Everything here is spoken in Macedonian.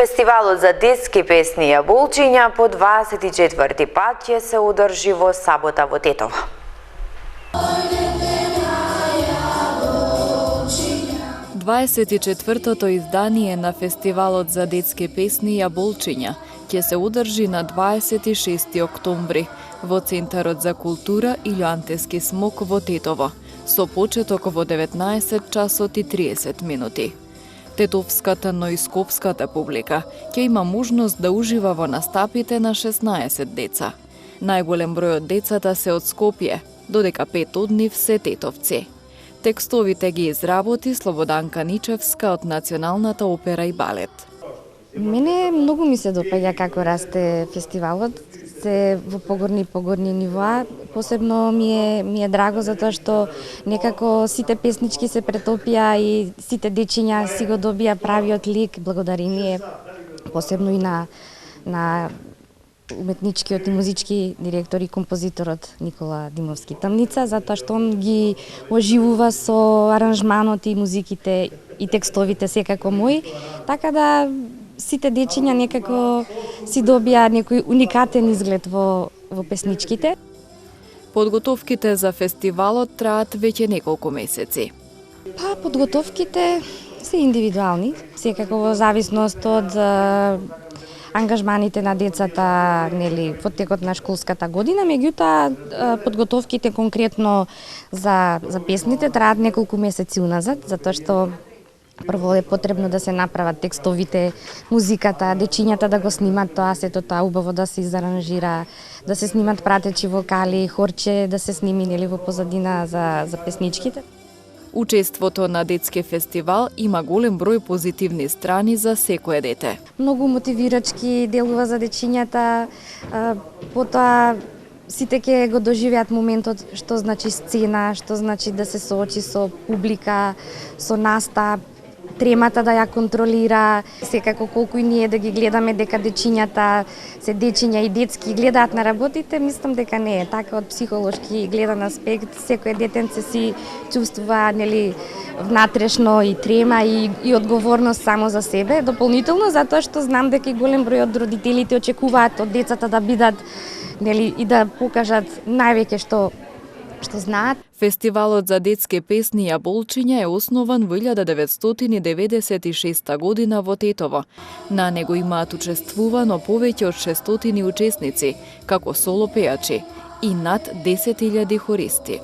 Фестивалот за детски песни и јаболчиња по 24 пат ќе се одржи во сабота во Тетово. Дваесет и четвртото издание на Фестивалот за детски песни и јаболчиња ќе се одржи на 26 октомври во Центарот за култура Илјоантески смок во Тетово, со почеток во 19 часот и 30 минути. Тетовската, но и скопската публика ќе има можност да ужива во настапите на 16 деца. Најголем број од децата се од Скопје, додека 5 од нив се тетовци. Текстовите ги изработи Слободанка Ничевска од Националната опера и балет. Мене многу ми се допаѓа како расте фестивалот, се во погорни нивоа. Посебно ми е драго затоа што некако сите песнички се претопија и сите дечиња си го добија правиот лик благодарение посебно и на уметничкиот и музички директор и композиторот Никола Димовски Тмница, затоа што он ги оживува со аранжманот и музиките и текстовите секако мои, така да сите дечиња некако си добија некој уникатен изглед во песничките. Подготовките за фестивалот траат веќе неколку месеци. Подготовките се индивидуални, секако во зависност од ангажманите на децата, нели, во текот на школската година, меѓутоа подготовките конкретно за песните траат неколку месеци уназад, затоа што прво е потребно да се направат текстовите, музиката, дечињата да го снимат тоа, сето тоа убаво да се изаранжира, да се снимат пратечи вокали, хорче, да се сними нели во позадина за песничките. Учеството на детски фестивал има голем број позитивни страни за секое дете. Многу мотивирачки делува за дечињата, потоа сите ќе го доживеат моментот што значи сцена, што значи да се соочи со публика, со настап, тремата да ја контролира, секако колку и ние да ги гледаме дека дечињата се дечиња и детски гледаат на работите, мислам дека не е така од психолошки гледан аспект. Секој детенце си чувствува нели внатрешно и трема и одговорност само за себе, дополнително затоа што знам дека и голем број од родителите очекуваат од децата да бидат нели и да покажат највеќе што знаат. Фестивалот за детски песни и јаболчиња е основан во 1996 година во Тетово. На него имаат учествувано повеќе од 600 учесници, како соло пејачи и над 10.000 хористи.